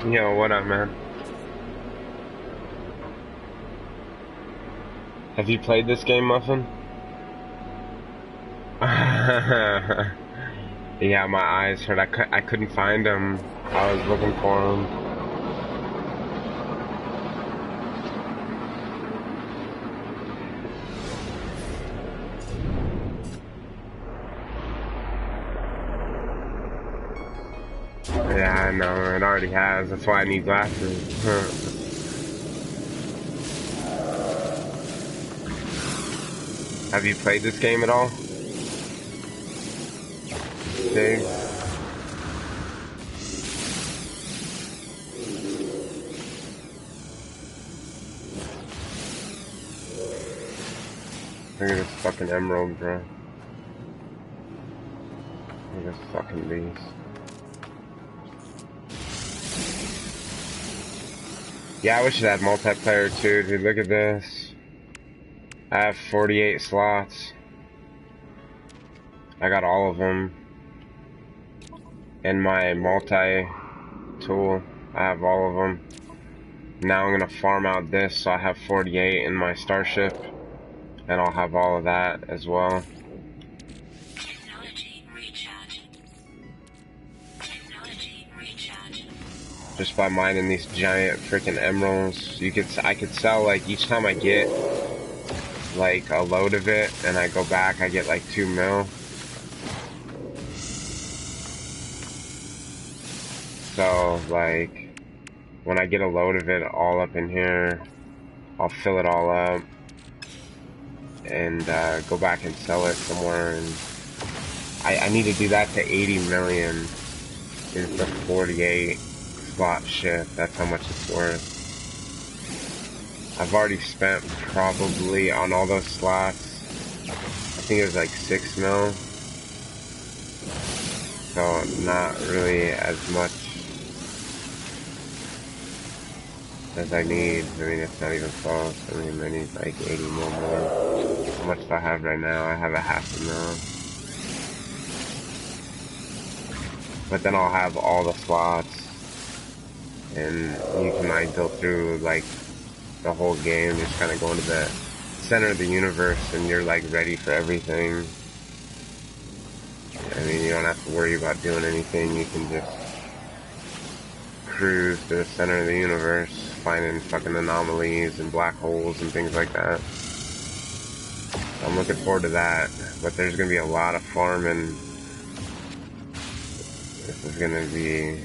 Yo, what up, man? Have you played this game, Muffin? Yeah, my eyes hurt. I couldn't find them. I was looking for them. Yeah, I know. It already has. That's why I need glasses. Have you played this game at all? Dave? Look at this fucking emerald, bro. Look at this fucking beast. Yeah, I wish it had multiplayer too, dude. Look at this. I have 48 slots. I got all of them. In my multi-tool, I have all of them. Now I'm gonna farm out this, so I have 48 in my starship. And I'll have all of that as well. Technology recharge. Technology recharge. Just by mining these giant freaking emeralds, I could sell, like, each time I get like a load of it and I go back, I get like 2 mil. So like when I get a load of it all up in here, I'll fill it all up and go back and sell it somewhere. And I need to do that to 80 million is the 48 slot ship. That's how much it's worth. I've already spent probably on all those slots, I think it was like 6 mil. So not really as much as I need. I mean, it's not even close. I mean, I need like 80 mil more. How much do I have right now? I have a half a mil. but then I'll have all the slots, and you can like go through like the whole game, just kind of go into the center of the universe, and you're like ready for everything. I mean, you don't have to worry about doing anything. You can just cruise to the center of the universe, finding fucking anomalies and black holes and things like that. I'm looking forward to that, but there's gonna be a lot of farming. This is gonna be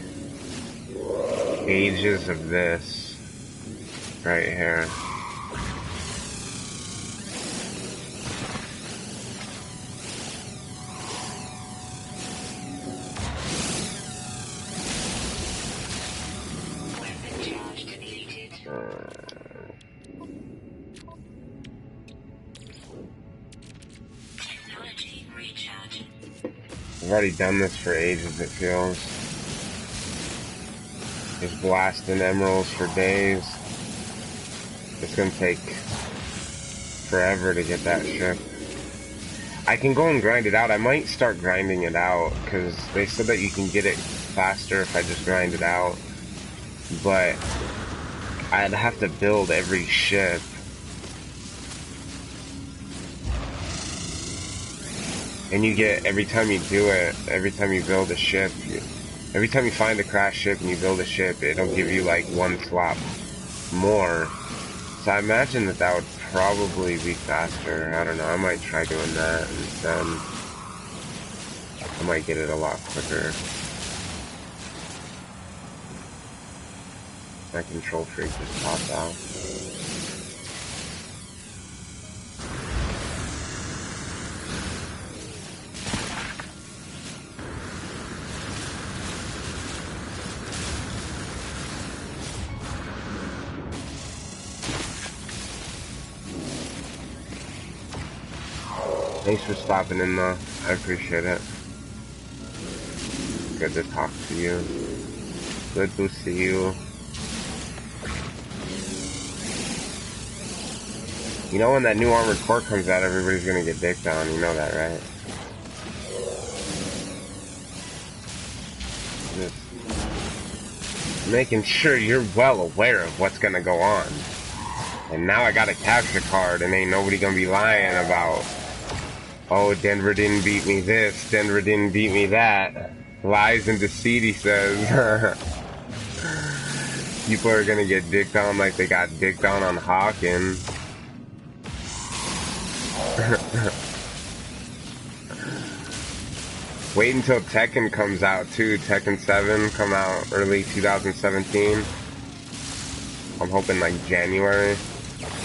ages of this right here. Weapon charge deleted. Technology recharging. I've already done this for ages, it feels. Just blasting emeralds for days. It's gonna take forever to get that ship. I can go and grind it out. I might start grinding it out, because they said that you can get it faster if I just grind it out. But I'd have to build every ship. And you get, every time you do it, every time you build a ship, every time you find a crashed ship and you build a ship, it'll give you like one slot more. So I imagine that that would probably be faster. I don't know, I might try doing that instead. I might get it a lot quicker. My control freak just popped out. Thanks for stopping in though. I appreciate it. Good to talk to you. Good to see you. You know when that new Armored Core comes out, everybody's gonna get dicked on. You know that, right? Just making sure you're well aware of what's gonna go on. And now I got a capture card, and ain't nobody gonna be lying about, oh, Denver didn't beat me this, Denver didn't beat me that. Lies and deceit, he says. People are gonna get dicked on like they got dicked on Hawken. Wait until Tekken comes out too. Tekken 7 come out early 2017. I'm hoping like January.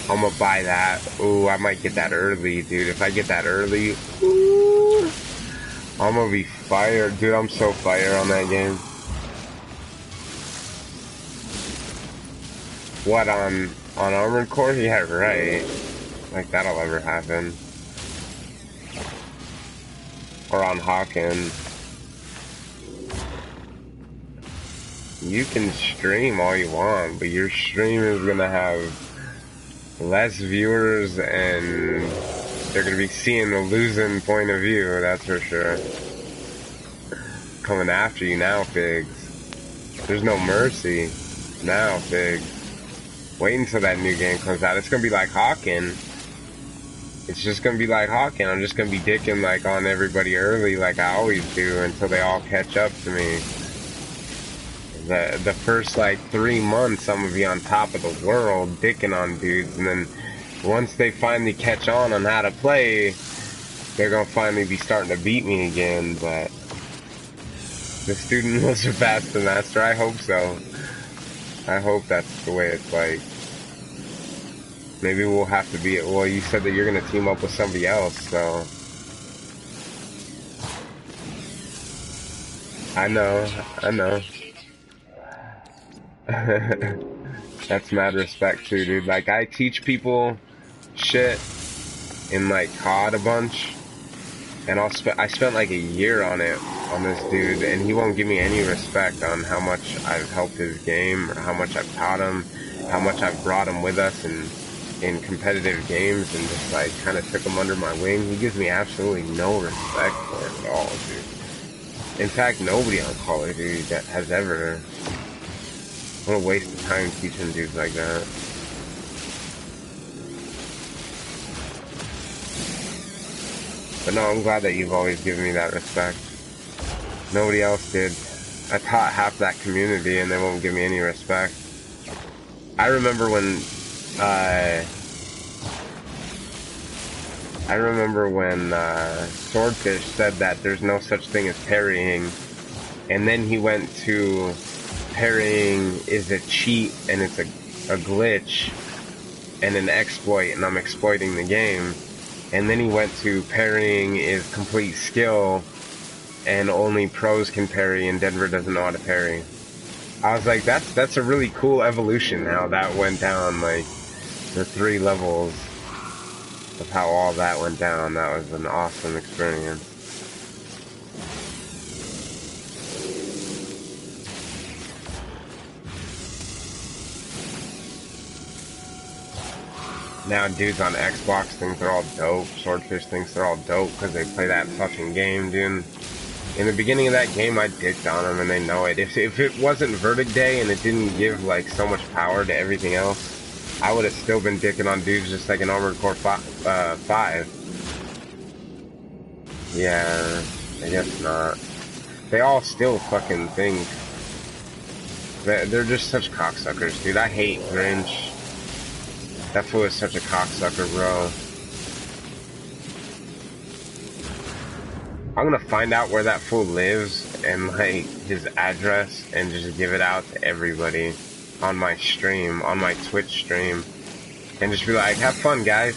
I'm gonna buy that. Ooh, I might get that early, dude. If I get that early, ooh, I'm gonna be fired, dude. I'm so fired on that game. What, on Armored Core? Yeah, right. Like that'll ever happen. Or on Hawken. You can stream all you want, but your stream is gonna have less viewers, and they're gonna be seeing the losing point of view, that's for sure. Coming after you now, Figs. There's no mercy. Now, Figs. Wait until that new game comes out. It's gonna be like Hawken. It's just gonna be like Hawken. I'm just gonna be dicking like on everybody early like I always do until they all catch up to me. The first like 3 months I'm gonna be on top of the world dicking on dudes, and then once they finally catch on how to play, they're gonna finally be starting to beat me again. But the student will surpass the master. I hope so. I hope that's the way it's like. Maybe we'll have to be, well, you said that you're gonna team up with somebody else, so. I know. That's mad respect too, dude. Like, I teach people shit in like COD a bunch, and I spent like a year on it, on this dude, and he won't give me any respect on how much I've helped his game, or how much I've taught him, how much I've brought him with us in competitive games, and just like kind of took him under my wing. He gives me absolutely no respect for it at all, dude. In fact, nobody on Call of Duty that has ever. What a waste of time teaching dudes like that. But no, I'm glad that you've always given me that respect. Nobody else did. I taught half that community and they won't give me any respect. I remember when Swordfish said that there's no such thing as parrying, and then he went to parrying is a cheat and it's a glitch and an exploit and I'm exploiting the game, and then he went to parrying is complete skill and only pros can parry and Denver doesn't know how to parry. I was like, that's a really cool evolution how that went down, like the 3 levels of how all that went down. That was an awesome experience. Now dudes on Xbox think they're all dope. Swordfish thinks they're all dope because they play that fucking game, dude. In the beginning of that game, I dicked on them and they know it. If it wasn't Verdict Day and it didn't give like so much power to everything else, I would have still been dicking on dudes just like an Armored Core 5. Yeah, I guess not. They all still fucking think. They're just such cocksuckers, dude. I hate Grinch. That fool is such a cocksucker, bro. I'm gonna find out where that fool lives and like his address and just give it out to everybody on my stream, on my Twitch stream, and just be like, have fun, guys.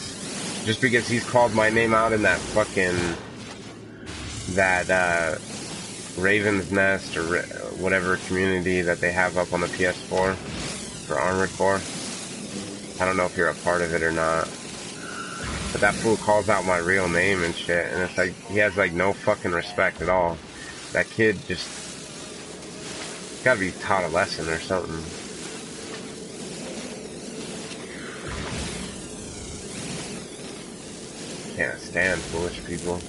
Just because he's called my name out in that fucking Raven's Nest or whatever community that they have up on the PS4 for Armored Core. I don't know if you're a part of it or not. But that fool calls out my real name and shit, and it's like, he has like no fucking respect at all. That kid just gotta be taught a lesson or something. Can't stand foolish people.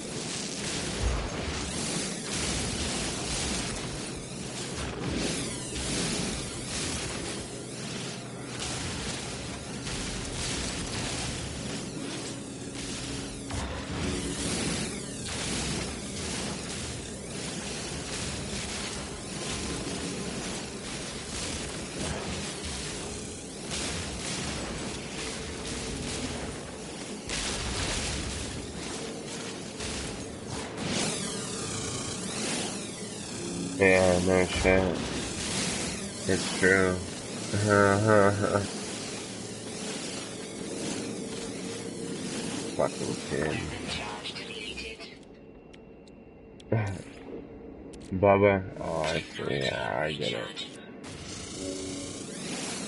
Yeah, no shit. It's true. Fucking kid. Charge deleted. Bubba? Oh, I see. Yeah, I get it.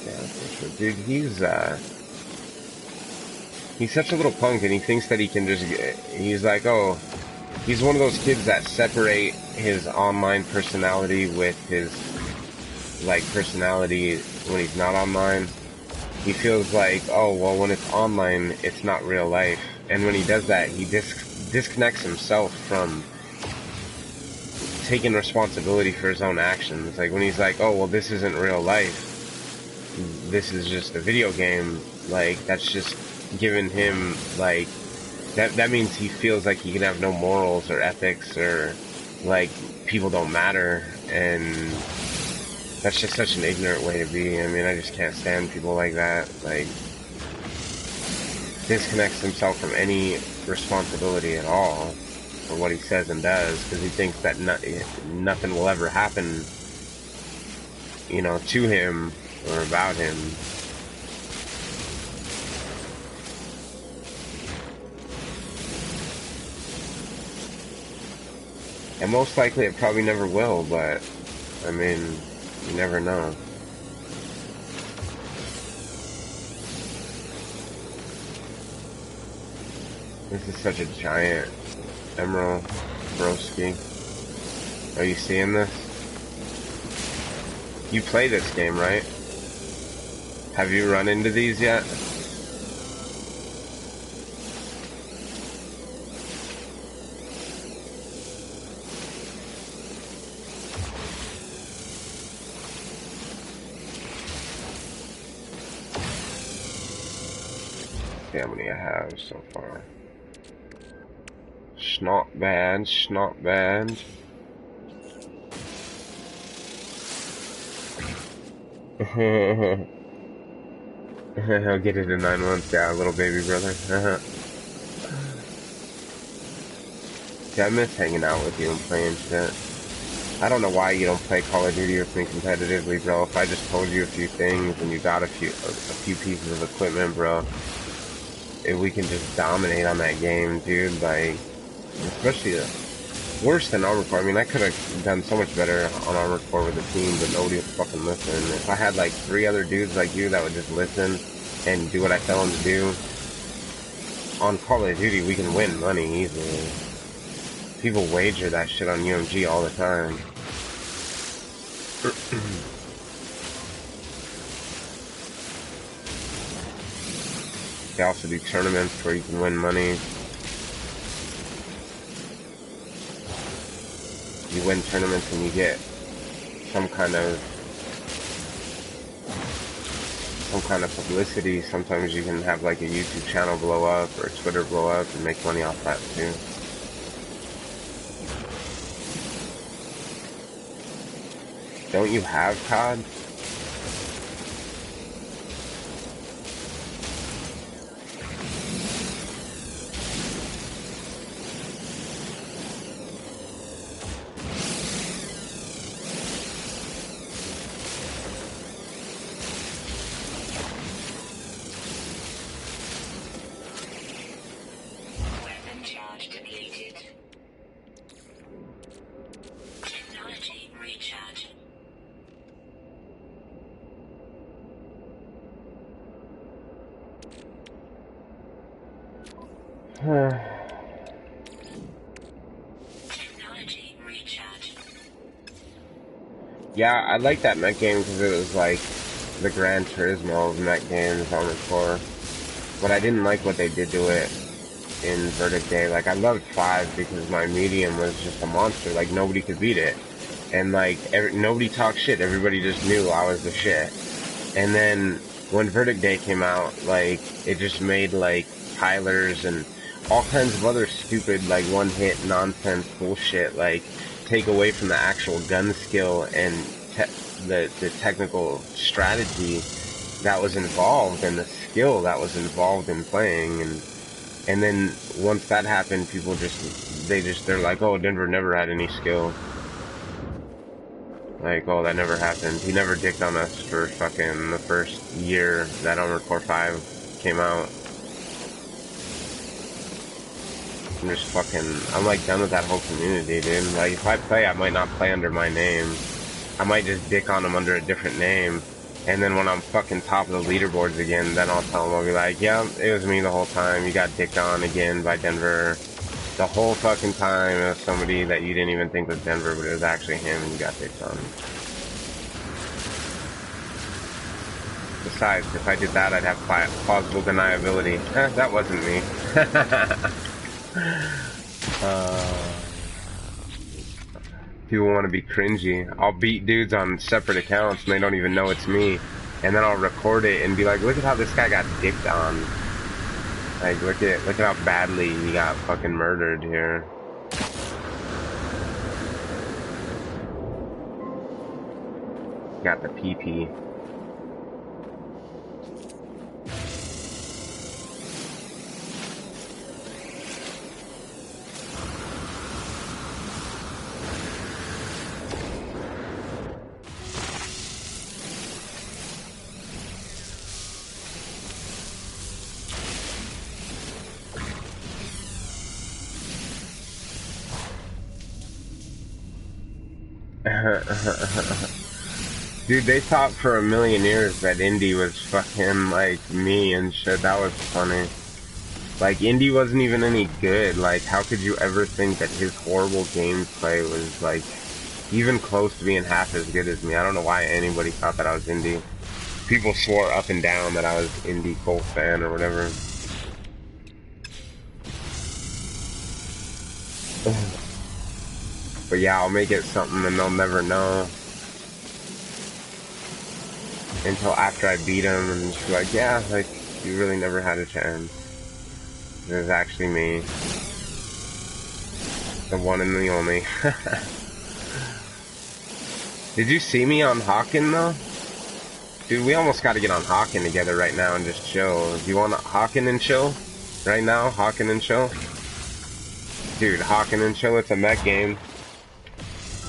Yeah, for sure. Dude, he's such a little punk and he thinks that he can just he's like, oh, he's one of those kids that separate his online personality with his, like, personality when he's not online. He feels like, oh, well, when it's online, it's not real life. And when he does that, he disconnects himself from taking responsibility for his own actions. Like, when he's like, oh, well, this isn't real life. This is just a video game. Like, that's just giving him, like, that means he feels like he can have no morals or ethics or, like, people don't matter, and that's just such an ignorant way to be. I mean, I just can't stand people like that. Like, disconnects himself from any responsibility at all for what he says and does, because he thinks that nothing will ever happen, you know, to him or about him. And most likely it probably never will, but, I mean, you never know. This is such a giant emerald broski. Are you seeing this? You play this game, right? Have you run into these yet? see how many I have so far. It's not bad, it's not bad. I'll get it in 9 months, yeah, little baby brother. Yeah, I miss hanging out with you and playing shit. I don't know why you don't play Call of Duty with me competitively, bro. If I just told you a few things and you got a few pieces of equipment, bro, if we can just dominate on that game, dude, like, especially worse than Armored Core. I mean, I could have done so much better on Armored Core with a team, but nobody would fucking listen. If I had like 3 other dudes like you that would just listen and do what I tell them to do, on Call of Duty we can win money easily. People wager that shit on UMG all the time. They also do tournaments where you can win money. You win tournaments and you get some kind of publicity. Sometimes you can have like a YouTube channel blow up or Twitter blow up and make money off that too. Don't you have COD? Weapon charge depleted. Technology recharge. Technology recharge. Yeah, I like that mech game because it was like the Gran Turismo of mech games on the core. But I didn't like what they did to it in Verdict Day. Like, I loved 5 because my medium was just a monster. Like, nobody could beat it. And, like, nobody talked shit. Everybody just knew I was the shit. And then, when Verdict Day came out, like, it just made, like, Tylers and all kinds of other stupid, like, one-hit nonsense bullshit, like, take away from the actual gun skill and the technical strategy that was involved and the skill that was involved in playing. And then once that happened, people they're like, oh, Denver never had any skill. Like, oh, that never happened. He never dicked on us for fucking the first year that Armored Core 5 came out. I'm like done with that whole community, dude. Like, if I play, I might not play under my name. I might just dick on them under a different name. And then when I'm fucking top of the leaderboards again, then I'll tell them, I'll be like, yeah, it was me the whole time. You got dicked on again by Denver. The whole fucking time it was somebody that you didn't even think was Denver, but it was actually him and you got dicked on. Besides, if I did that, I'd have plausible deniability. That wasn't me. People want to be cringy. I'll beat dudes on separate accounts and they don't even know it's me. And then I'll record it and be like, look at how this guy got dicked on. Like, look at how badly he got fucking murdered here. Got the PP. Dude, they thought for a million years that Indy was fucking like me and shit. That was funny. Like, Indy wasn't even any good. Like, how could you ever think that his horrible gameplay was like even close to being half as good as me? I don't know why anybody thought that I was Indy. People swore up and down that I was Indy Colt fan or whatever. But yeah, I'll make it something and they'll never know until after I beat him and just be like, yeah, like, you really never had a chance. It was actually me. The one and the only. Did you see me on Hawken though? Dude, we almost gotta get on Hawken together right now and just chill. Do you want Hawken and chill? Right now? Hawken and chill? Dude, Hawken and chill, it's a mech game.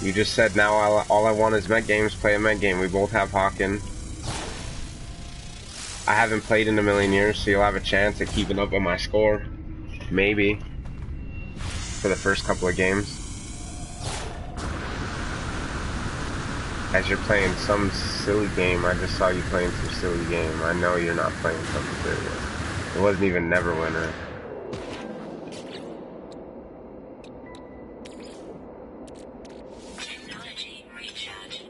You just said now all I want is mech games, play a mech game. We both have Hawken. I haven't played in a million years, so you'll have a chance at keeping up with my score. Maybe. For the first couple of games. As you're playing some silly game, I just saw you playing some silly game. I know you're not playing something serious. It wasn't even Neverwinter. Technology recharge.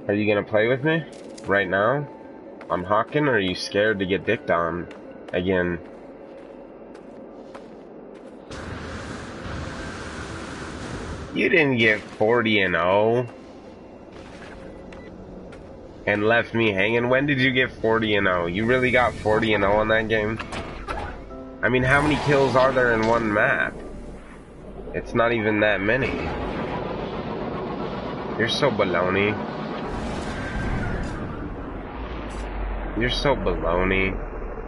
Are you gonna play with me? Right now? On Hawken, or are you scared to get dicked on? Again. You didn't get 40-0. And left me hanging. When did you get 40-0? You really got 40-0 on that game? I mean, how many kills are there in one map? It's not even that many. You're so baloney. You're so baloney.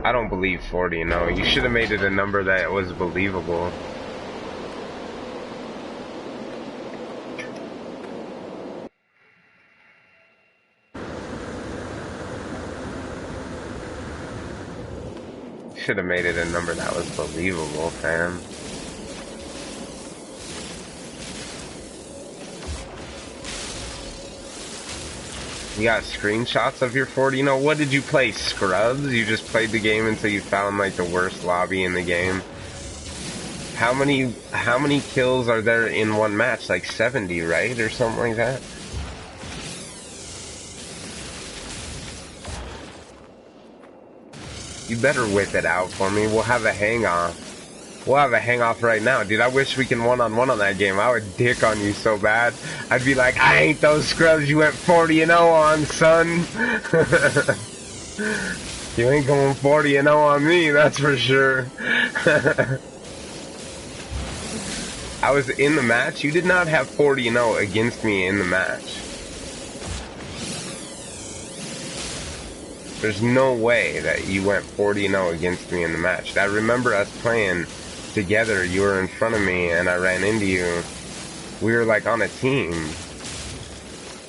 I don't believe 40-0. You should have made it a number that was believable. Should have made it a number that was believable, fam. You got screenshots of your 40-0? What did you play, Scrubs? You just played the game until you found like the worst lobby in the game? How many kills are there in one match? Like 70, right? Or something like that? You better whip it out for me. We'll have a hang-off. We'll have a hang-off right now. Dude, I wish we can one-on-one on that game. I would dick on you so bad. I'd be like, I ain't those scrubs you went 40-0 on, son. You ain't going 40-0 on me, that's for sure. I was in the match. You did not have 40-0 against me in the match. There's no way that you went 40-0 against me in the match. I remember us playing together. You were in front of me and I ran into you. We were like on a team.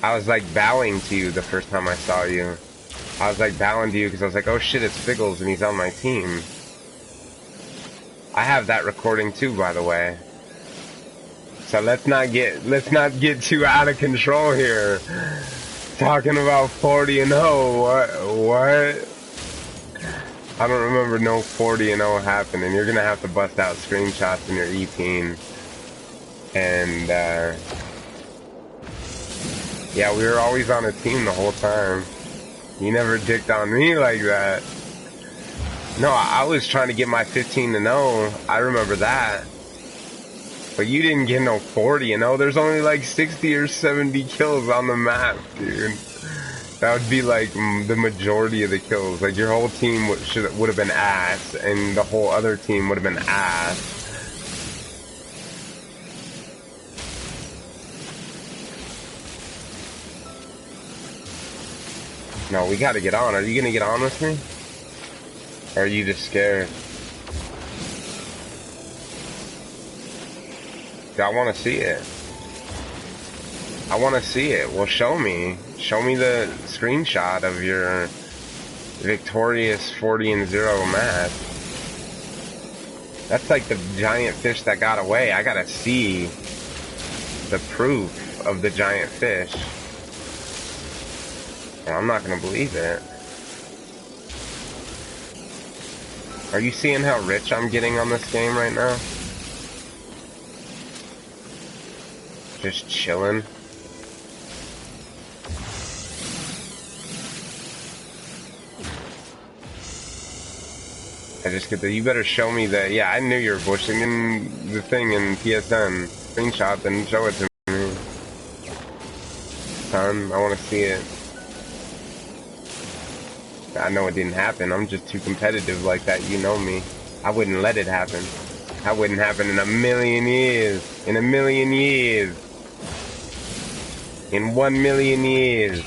I was like bowing to you the first time I saw you. I was like bowing to you because I was like, oh shit, it's Figgles and he's on my team. I have that recording too, by the way. So let's not get too out of control here. Talking about 40-0, what? I don't remember no 40-0 happening. You're gonna have to bust out screenshots in your EP. And, yeah, we were always on a team the whole time. You never dicked on me like that. No, I was trying to get my 15-0. I remember that. But you didn't get no 40-0. There's only like 60 or 70 kills on the map, dude. That would be like the majority of the kills. Like your whole team would have been ass, and the whole other team would have been ass. No, we gotta get on. Are you gonna get on with me? Or are you just scared? I want to see it. I want to see it. Well, show me. Show me the screenshot of your victorious 40-0 match. That's like the giant fish that got away. I gotta see the proof of the giant fish. And I'm not gonna believe it. Are you seeing how rich I'm getting on this game right now? Just chilling. I just get the. You better show me that. Yeah, I knew you were bushing in the thing in PSN. Screenshot and show it to me. Son, I want to see it. I know it didn't happen. I'm just too competitive like that. You know me. I wouldn't let it happen. That wouldn't happen in a million years. In a million years. In 1 million years.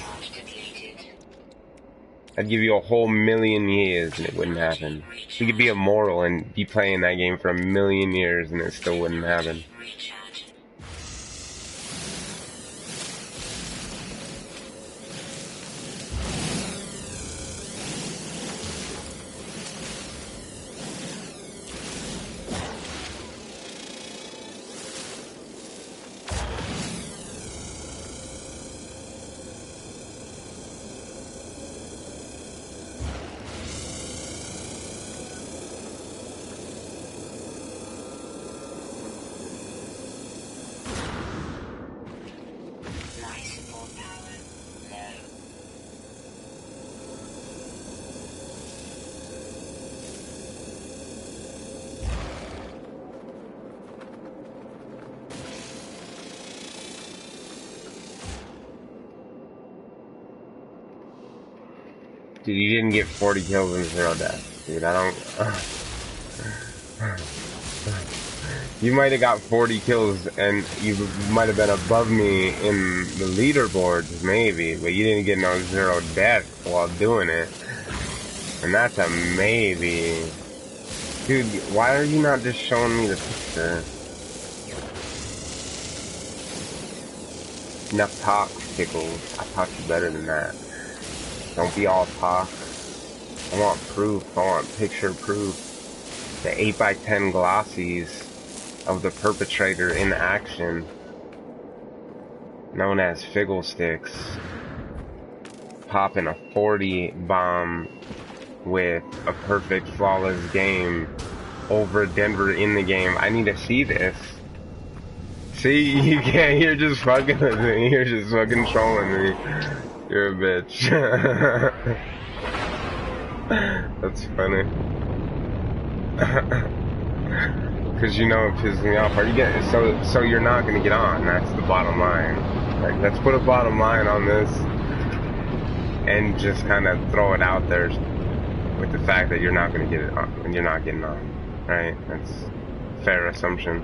I'd give you a whole million years and it wouldn't happen. You could be immortal and be playing that game for a million years and it still wouldn't happen. Dude, you didn't get 40 kills and 0 deaths. Dude, I don't... You might have got 40 kills and you might have been above me in the leaderboards, maybe, but you didn't get no 0 deaths while doing it. And that's a maybe. Dude, why are you not just showing me the picture? Enough talk, Pickles. I taught you better than that. Don't be all talk. I want proof. I want picture proof. The 8x10 glossies of the perpetrator in action, known as Figgle Sticks, popping a 40 bomb with a perfect flawless game over Denver in the game. I need to see this. See, you can't. You're just fucking with me. You're just fucking trolling me. You're a bitch. That's funny. Cause you know it pisses me off. Are you getting so you're not gonna get on? That's the bottom line. Like, let's put a bottom line on this and just kind of throw it out there with the fact that you're not gonna get it on, and you're not getting on. Right? That's a fair assumption.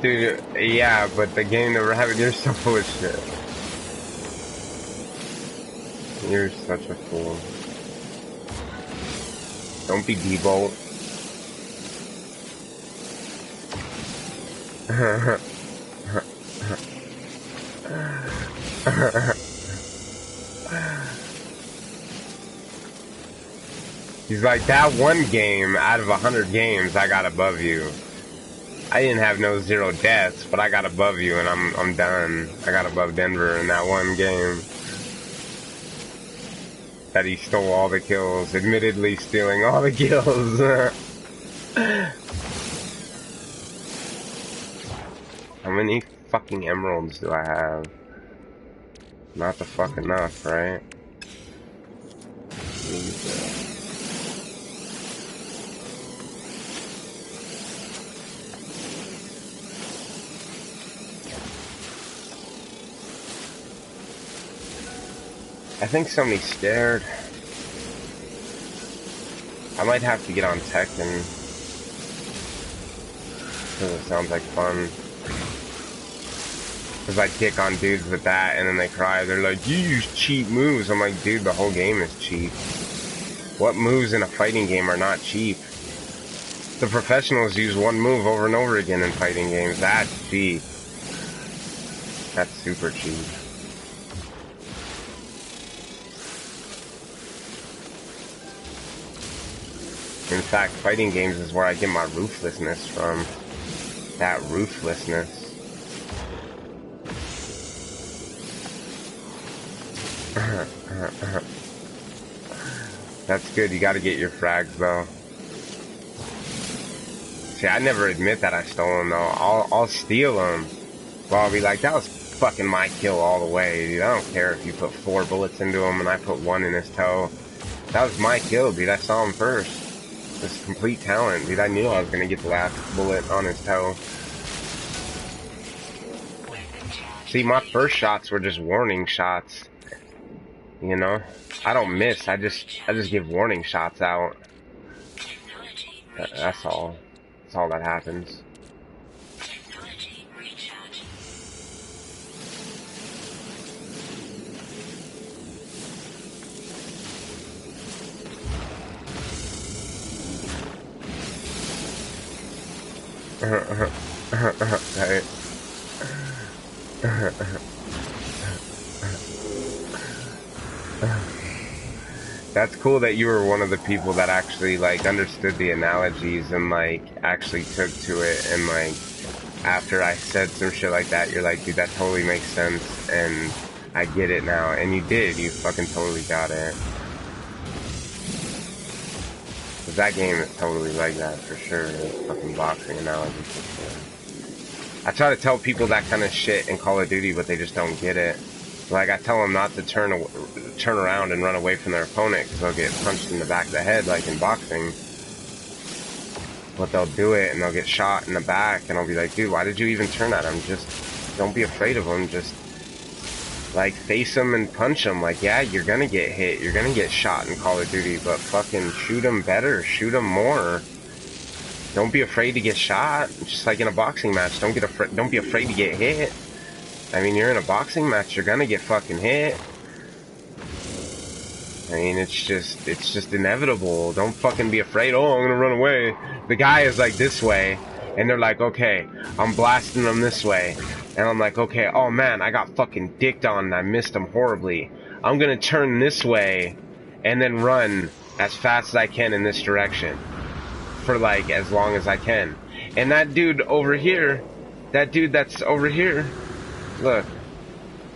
Dude, yeah, but the game that we're having, you're so full of shit. You're such a fool. Don't be Debo. He's like, that one game out of 100 games I got above you. I didn't have no 0 deaths, but I got above you and I'm done. I got above Denver in that one game. That he stole all the kills, admittedly stealing all the kills. How many fucking emeralds do I have? Not the fuck enough, right? I think somebody's scared. I might have to get on Tekken, because it sounds like fun. Because I kick on dudes with that and then they cry. They're like, you use cheap moves. I'm like, dude, the whole game is cheap. What moves in a fighting game are not cheap? The professionals use one move over and over again in fighting games. That's cheap. That's super cheap. In fact, fighting games is where I get my ruthlessness from. That ruthlessness. That's good. You got to get your frags though. See, I never admit that I stole them though. I'll steal them. Well, I'll be like, that was fucking my kill all the way, dude. I don't care if you put 4 bullets into him and I put 1 in his toe. That was my kill, dude. I saw him first. Just complete talent, dude. I knew I was gonna get the last bullet on his toe. See, my first shots were just warning shots. You know? I don't miss. I just give warning shots out. That's all. That's all that happens. Technology recharge. Right. That's cool that you were one of the people that actually like understood the analogies and like actually took to it, and like after I said some shit like that, you're like, dude, that totally makes sense and I get it now. And you did. You fucking totally got it. 'Cause that game is totally like that for sure. The fucking boxing analogy for sure. I try to tell people that kind of shit in Call of Duty, but they just don't get it. Like, I tell them not to turn around and run away from their opponent because they'll get punched in the back of the head like in boxing. But they'll do it and they'll get shot in the back, and I'll be like, dude, why did you even turn at him? Just don't be afraid of him. Just like face him and punch him. Like, yeah, you're gonna get hit, you're gonna get shot in Call of Duty, but fucking shoot him better, shoot him more. Don't be afraid to get shot. Just like in a boxing match, don't be afraid to get hit. I mean, you're in a boxing match, you're gonna get fucking hit. I mean, it's just inevitable. Don't fucking be afraid. Oh, I'm gonna run away. The guy is like this way, and they're like, okay, I'm blasting them this way. And I'm like, okay, oh man, I got fucking dicked on and I missed him horribly. I'm gonna turn this way, and then run as fast as I can in this direction. For like, as long as I can. And that dude over here, that dude that's over here, look,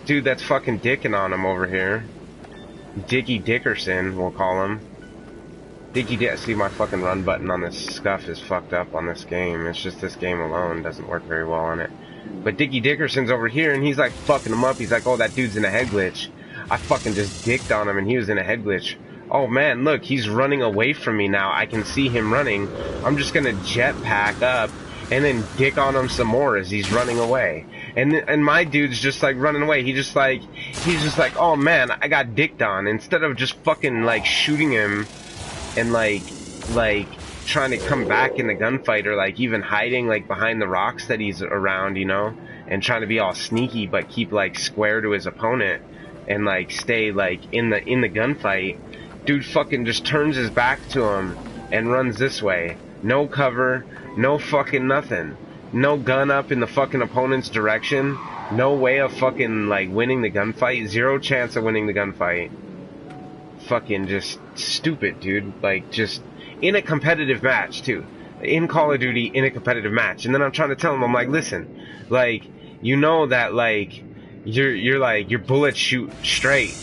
dude that's fucking dicking on him over here. Dickie Dickerson, we'll call him. See, my fucking run button on this scuff is fucked up on this game. It's just this game alone doesn't work very well on it. But Dickie Dickerson's over here, and he's like fucking him up. He's like, oh, that dude's in a head glitch. I fucking just dicked on him, and he was in a head glitch. Oh man, look, he's running away from me now. I can see him running. I'm just gonna jetpack up and then dick on him some more as he's running away. And my dude's just like running away. He's just like, oh man, I got dicked on. Instead of just fucking like shooting him and like trying to come back in the gunfight, or like even hiding like behind the rocks that he's around, you know, and trying to be all sneaky but keep like square to his opponent and like stay like in the gunfight. Dude fucking just turns his back to him and runs this way. No cover, no fucking nothing. No gun up in the fucking opponent's direction. No way of fucking like winning the gunfight. Zero chance of winning the gunfight. Fucking just stupid, dude. Like, just in a competitive match too. In Call of Duty, in a competitive match. And then I'm trying to tell him, I'm like, listen, like, you know that like you're like your bullets shoot straight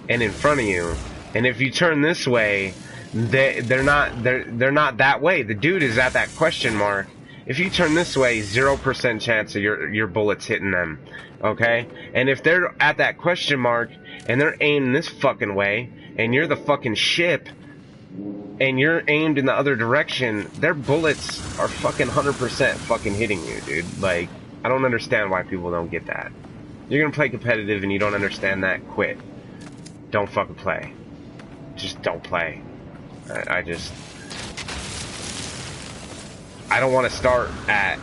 and in front of you. And if you turn this way, they're not that way. The dude is at that question mark. If you turn this way, 0% chance of your bullets hitting them. Okay? And if they're at that question mark and they're aimed this fucking way, and you're the fucking ship, and you're aimed in the other direction, their bullets are fucking 100% fucking hitting you, dude. Like, I don't understand why people don't get that. You're gonna play competitive and you don't understand that, quit. Don't fucking play. Just don't play. I don't want to start at,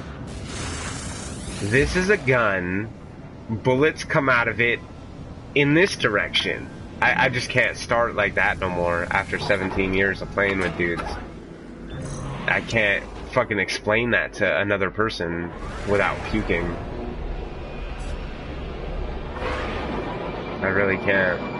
this is a gun, bullets come out of it in this direction. I just can't start like that no more after 17 years of playing with dudes. I can't fucking explain that to another person without puking. I really can't.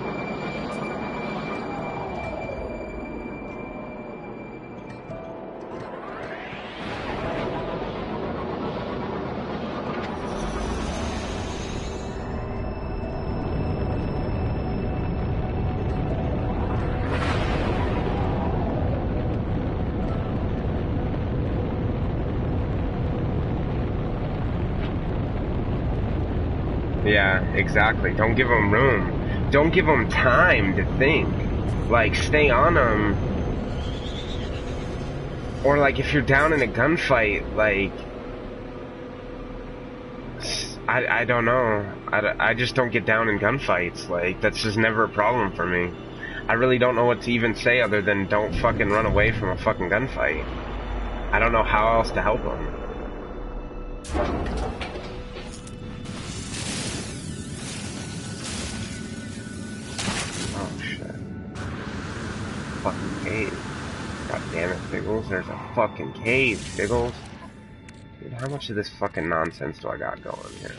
Yeah, exactly. Don't give them room. Don't give them time to think. Like, stay on them. Or, like, if you're down in a gunfight, like, I don't know. I just don't get down in gunfights. Like, that's just never a problem for me. I really don't know what to even say other than don't fucking run away from a fucking gunfight. I don't know how else to help them. Oh, shit. Fucking cave. God damn it, Figgles. There's a fucking cave, Figgles. Dude, how much of this fucking nonsense do I got going here?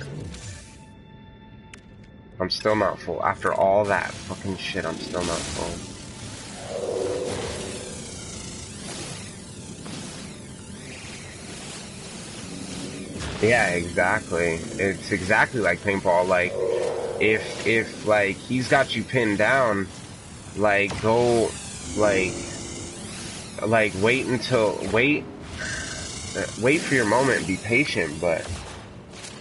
I'm still not full. After all that fucking shit, I'm still not full. Yeah, exactly. It's exactly like paintball. Like, if like, he's got you pinned down, like, go, like, wait for your moment and be patient, but,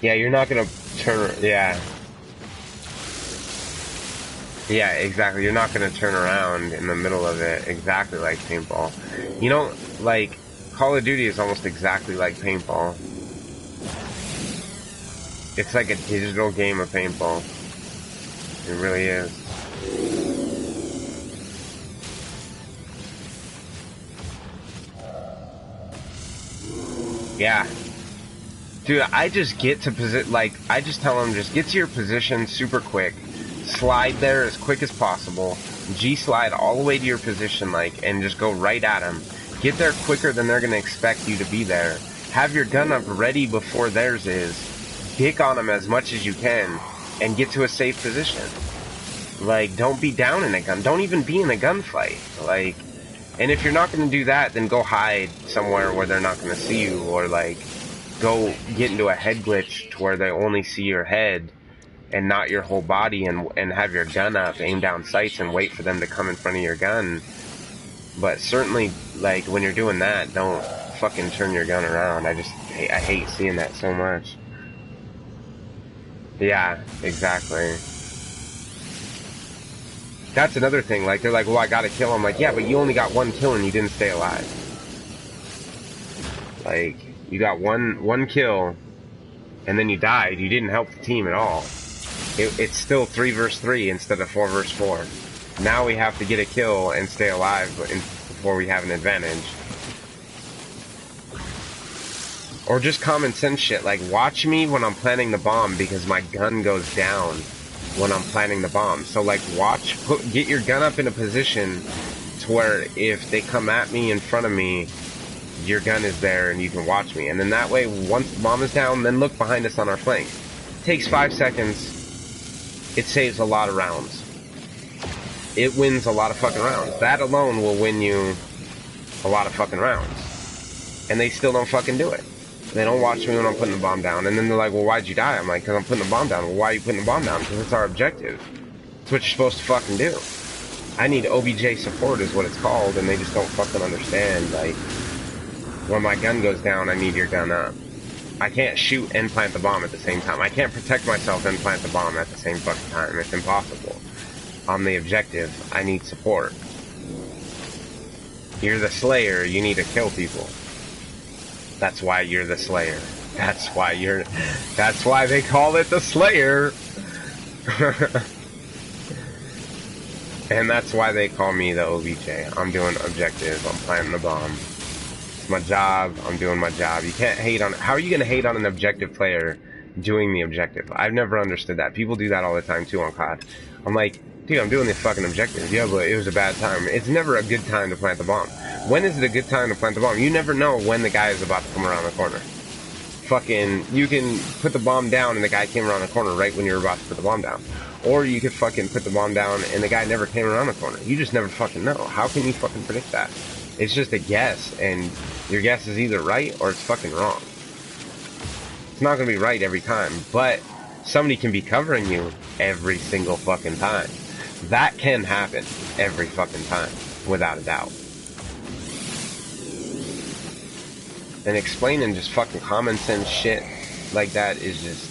yeah, you're not gonna turn, yeah. Yeah, exactly. You're not gonna turn around in the middle of it, exactly like paintball. You know, like, Call of Duty is almost exactly like paintball. It's like a digital game of paintball. It really is. Yeah. Dude, I just get to I just tell them, just get to your position super quick. Slide there as quick as possible. G-slide all the way to your position, like, and just go right at them. Get there quicker than they're gonna expect you to be there. Have your gun up ready before theirs is. Dick on them as much as you can, and get to a safe position. Like, don't be down in a gun. Don't even be in a gunfight. Like, and if you're not gonna do that, then go hide somewhere where they're not gonna see you, or like, go get into a head glitch to where they only see your head and not your whole body, and have your gun up, aim down sights, and wait for them to come in front of your gun. But certainly, like, when you're doing that, don't fucking turn your gun around. I hate seeing that so much. Yeah, exactly. That's another thing. Like, they're like, well, I gotta kill him. Like, yeah, but you only got one kill and you didn't stay alive. Like, you got one kill, and then you died. You didn't help the team at all. It's still 3 versus 3 instead of 4 versus 4. Now we have to get a kill and stay alive before we have an advantage. Or just common sense shit, like, watch me when I'm planting the bomb because my gun goes down when I'm planting the bomb. So, like, get your gun up in a position to where if they come at me in front of me, your gun is there and you can watch me. And then that way, once the bomb is down, then look behind us on our flank. It takes 5 seconds. It saves a lot of rounds. It wins a lot of fucking rounds. That alone will win you a lot of fucking rounds. And they still don't fucking do it. They don't watch me when I'm putting the bomb down. And then they're like, well, why'd you die? I'm like, because I'm putting the bomb down. Well, why are you putting the bomb down? Because it's our objective. It's what you're supposed to fucking do. I need OBJ support is what it's called, and they just don't fucking understand. Like, when my gun goes down, I need your gun up. I can't shoot and plant the bomb at the same time. I can't protect myself and plant the bomb at the same fucking time. It's impossible. On the objective, I need support. You're the Slayer, you need to kill people. That's why you're the Slayer. That's why they call it the Slayer. And that's why they call me the OBJ. I'm doing objective, I'm planting the bomb. It's my job, I'm doing my job. You can't hate on, how are you gonna hate on an objective player doing the objective? I've never understood that. People do that all the time too on COD. I'm like, dude, I'm doing this fucking objective. Yeah, but it was a bad time. It's never a good time to plant the bomb. When is it a good time to plant the bomb? You never know when the guy is about to come around the corner. Fucking, you can put the bomb down and the guy came around the corner right when you're about to put the bomb down. Or you could fucking put the bomb down and the guy never came around the corner. You just never fucking know. How can you fucking predict that? It's just a guess, and your guess is either right or it's fucking wrong. It's not gonna be right every time, but somebody can be covering you every single fucking time. That can happen every fucking time, without a doubt. And explaining just fucking common sense shit like that is just...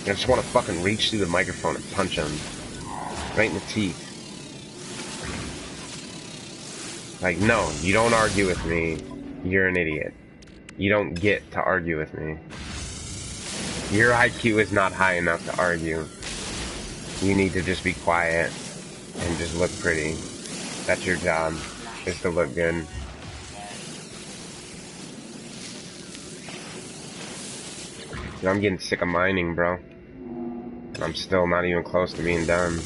I just want to fucking reach through the microphone and punch him. Right in the teeth. Like, no, you don't argue with me. You're an idiot. You don't get to argue with me. Your IQ is not high enough to argue. You need to just be quiet and just look pretty. That's your job, is to look good. And I'm getting sick of mining, bro. And I'm still not even close to being done.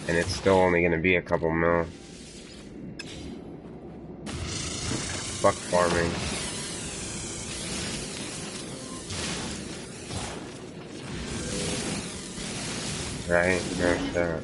And it's still only gonna be a couple mil. Fuck farming. Right? That's that.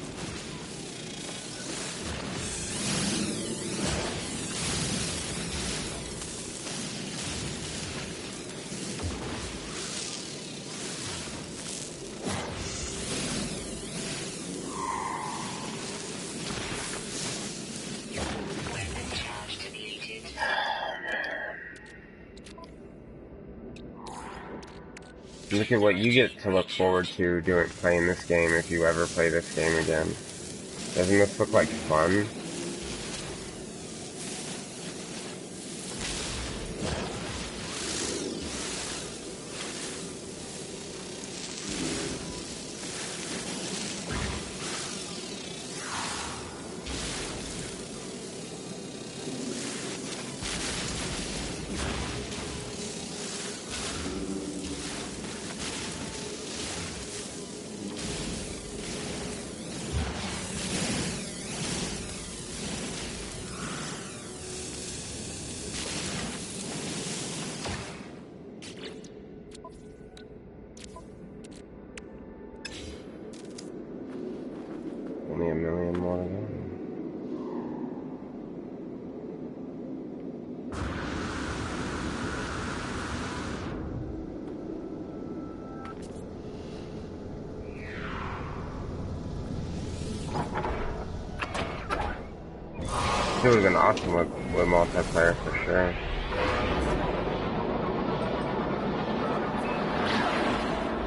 Look at what you get to look forward to playing this game if you ever play this game again. Doesn't this look like fun? Only a million more of them. It would have been awesome with multiplayer for sure.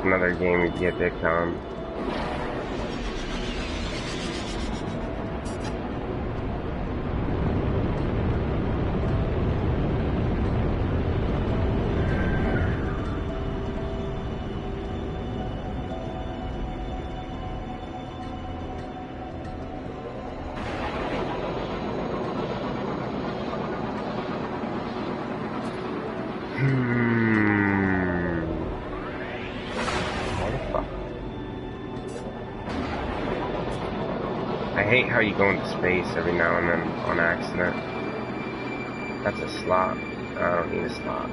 Another game we'd get dicked on. I hate how you go into space every now and then on accident. That's a slot. I don't need a slot.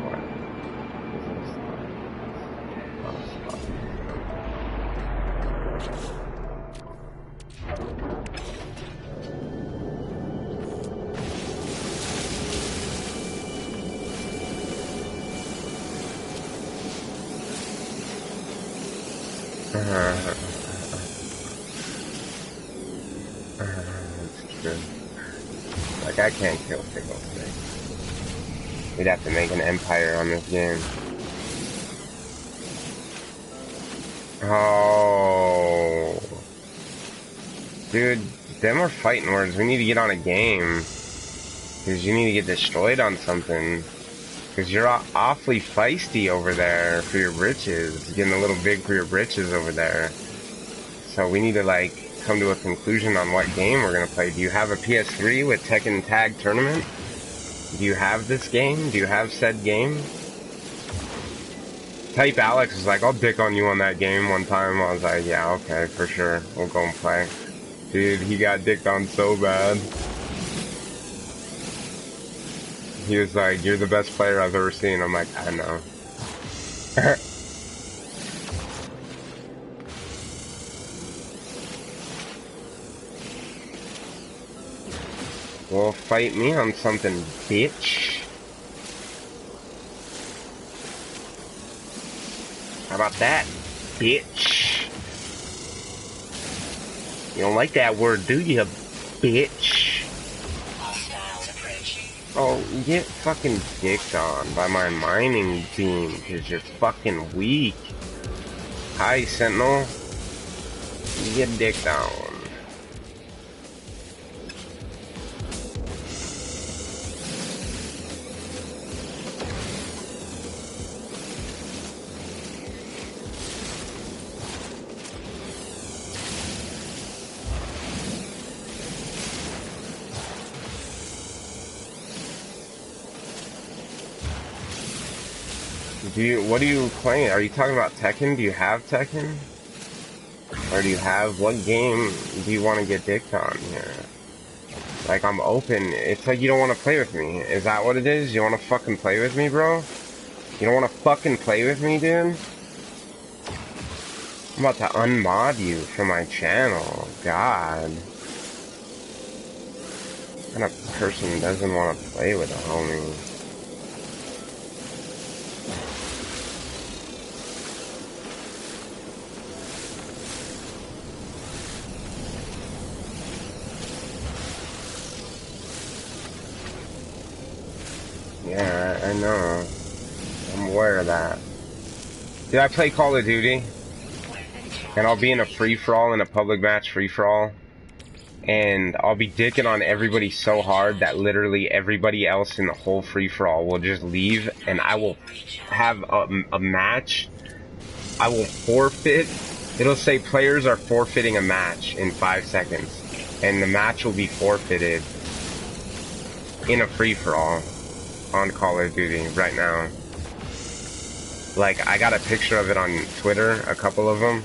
What? Is it a slot? Not a slot. That's true. Like, I can't kill Signal Snake. We'd have to make an empire on this game. Oh. Dude, them are fighting words. We need to get on a game. Because you need to get destroyed on something. Because you're awfully feisty over there for your britches. Getting a little big for your britches over there. So we need to, like, come to a conclusion on what game we're going to play. Do you have a PS3 with Tekken Tag Tournament? Do you have this game? Do you have said game? Type Alex was like, I'll dick on you on that game one time. I was like, yeah, okay, for sure. We'll go and play. Dude, he got dicked on so bad. He was like, you're the best player I've ever seen. I'm like, I know. Well, fight me on something, bitch. How about that, bitch? You don't like that word, do you, bitch? Hostiles approaching. Oh, you get fucking dicked on by my mining team because you're fucking weak. Hi, Sentinel. You get dicked on. What are you playing? Are you talking about Tekken? Do you have Tekken? Or do you have, what game do you want to get dicked on here? Like, I'm open. It's like you don't want to play with me. Is that what it is? You want to fucking play with me, bro? You don't want to fucking play with me, dude? I'm about to unmod you from my channel. God. What kind of person doesn't want to play with a homie? Yeah, I know. I'm aware of that. Did I play Call of Duty? And I'll be in a free-for-all, in a public match free-for-all. And I'll be dicking on everybody so hard that literally everybody else in the whole free-for-all will just leave. And I will have a match. I will forfeit. It'll say players are forfeiting a match in 5 seconds. And the match will be forfeited in a free-for-all on Call of Duty right now. Like, I got a picture of it on Twitter, a couple of them.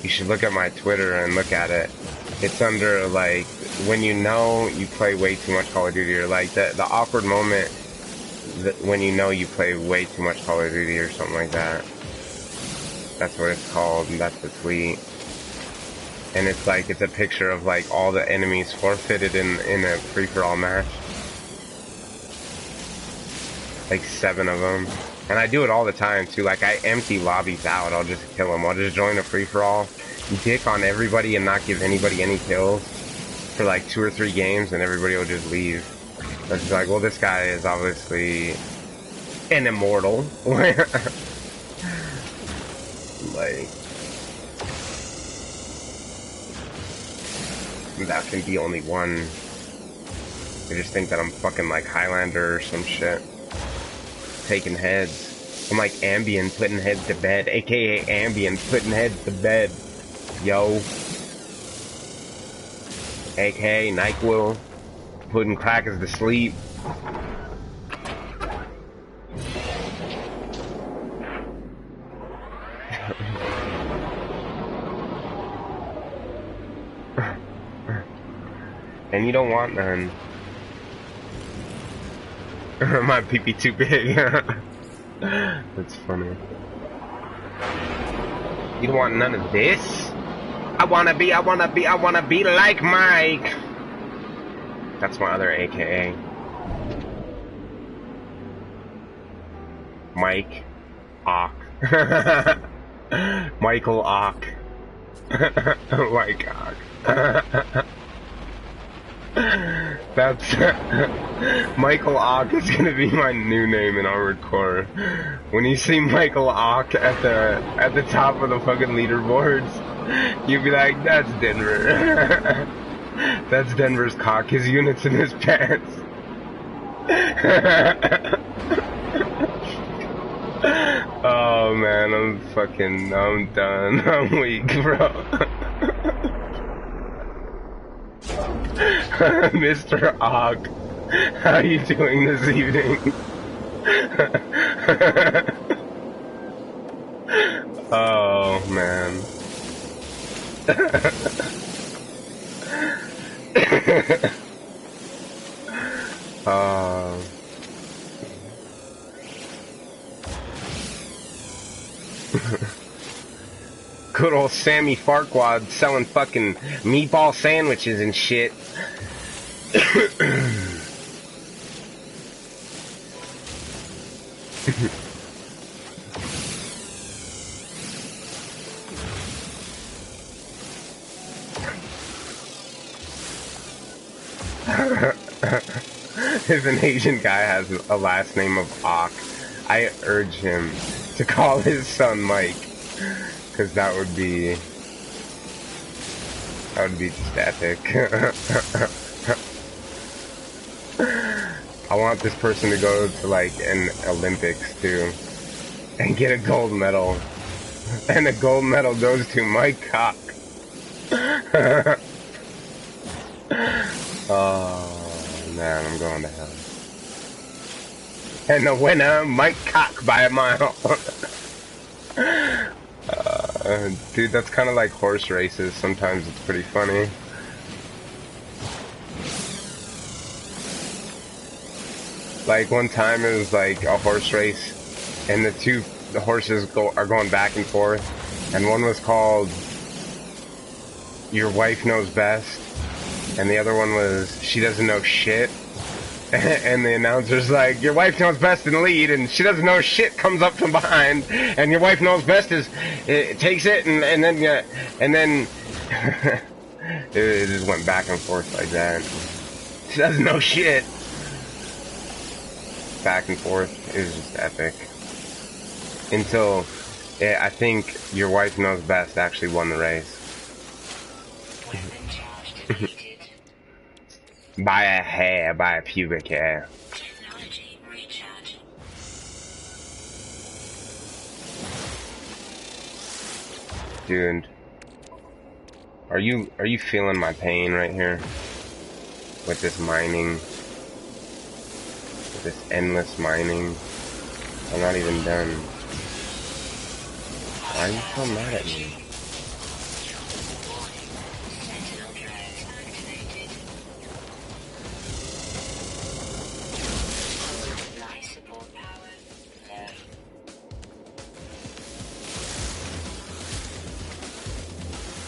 You should look at my Twitter and look at it. It's under, like, when you know you play way too much Call of Duty, or like the awkward moment when you know you play way too much Call of Duty or something like that. That's what it's called, and that's the tweet. And it's like, it's a picture of like all the enemies forfeited in a free-for-all match. Like 7 of them. And I do it all the time too. Like, I empty lobbies out. I'll just kill them. I'll just join a free-for-all, dick on everybody and not give anybody any kills for like 2 or 3 games, and everybody will just leave. So it's just like, well, this guy is obviously an immortal. Like, that can be only one. They just think that I'm fucking like Highlander or some shit. Taking heads. I'm like Ambien putting heads to bed, aka Ambien putting heads to bed. Yo. Aka NyQuil putting crackers to sleep. And you don't want none. My pee-pee too big. That's funny. You don't want none of this? I wanna be like Mike. That's my other AKA. Mike Ock. Michael Ock. Mike Ock. That's Michael Ock is gonna be my new name in Armored Core. When you see Michael Ock at the top of the fucking leaderboards, you'll be like, that's Denver. That's Denver's cock. His unit's in his pants. Oh man, I'm done. I'm weak, bro. Mr. Ogg, how are you doing this evening? Oh, man. Good old Sammy Farquaad selling fucking meatball sandwiches and shit. if an Asian guy has a last name of Ock, I urge him to call his son Mike, because that would be just epic. I want this person to go to like an Olympics too and get a gold medal, and the gold medal goes to Mike Cock. Oh man, I'm going to hell. And the winner, Mike Cock by a mile. Dude, that's kind of like horse races. Sometimes it's pretty funny. Like one time it was like a horse race, and the horses are going back and forth, and one was called Your Wife Knows Best, and the other one was She Doesn't Know Shit. And the announcer's like, your wife knows best in the lead, and she doesn't know shit comes up from behind, and your wife knows best it takes it, and then it just went back and forth like that. She doesn't know shit. Back and forth. It was just epic. Until I think Your Wife Knows Best actually won the race. Weapon charge deleted. By a hair, by a pubic hair. Technology recharge. Dude, are you feeling my pain right here? With this mining, with this endless mining. I'm not even done. Why are you so mad at me? Sentinel drones activated. Life support power low.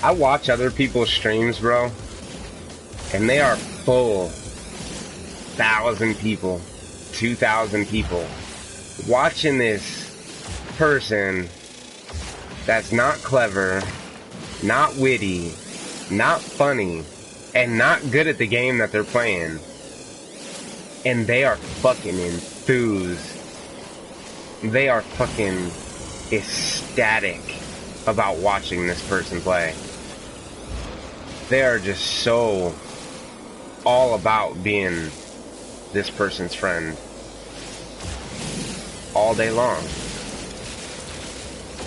I watch other people's streams, bro, and they are full. 1,000 people, 2,000 people. Watching this person that's not clever, not witty, not funny, and not good at the game that they're playing. And they are fucking enthused. They are fucking ecstatic about watching this person play. They are just so all about being this person's friend all day long.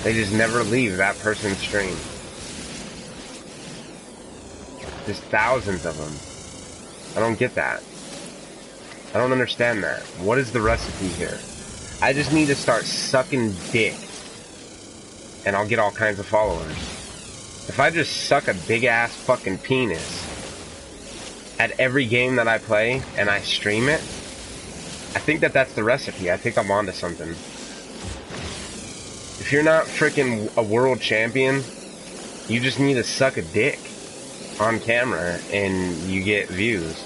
They just never leave that person's stream. There's thousands of them. I don't get that. I don't understand that. What is the recipe here? I just need to start sucking dick, and I'll get all kinds of followers. If I just suck a big ass fucking penis at every game that I play and I stream it, I think that that's the recipe. I think I'm onto something. If you're not freaking a world champion, you just need to suck a dick on camera and you get views.